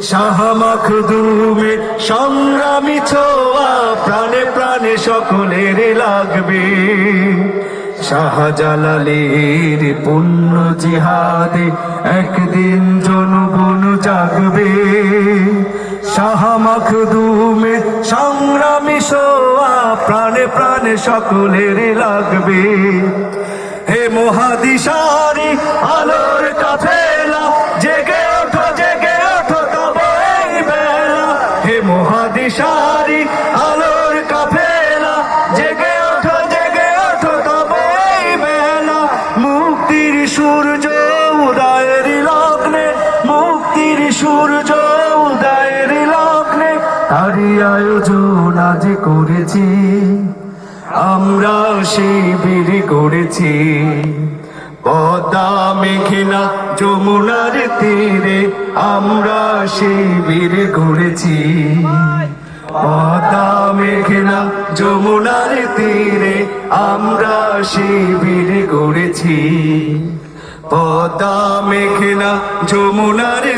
শাহ মাখদুমে সংগ্রামী ছোঁয়া প্রাণে প্রাণে সকলের লাগবে। শাহজালালের পুণ্য জিহাদে একদিন জনগণ জাগবে। শাহ মাখদুমে সংগ্রামী ছোঁয়া প্রাণে প্রাণে সকলের লাগবে। হে মহাদিশারি আলোর কাফেলা জেগে ওঠো তব এই বেলা। হে মহাদিশারি আলোর কাফেলা জেগে ওঠো তব এই বেলা। মুক্তির সূর্য উদয়ের লগ্নে, মুক্তির সূর্য উদয়ের লগ্নে তারই আয়োজন আজ করেছি। আমরা শিবির করেছি পদ্মা মেঘনা যমুনার তীরে, আমরা শিবির করেছি। পদ্মা মেঘনা যমুনার তীরে আমরা শিবির করেছি। পদ্মা মেঘনা যমুনার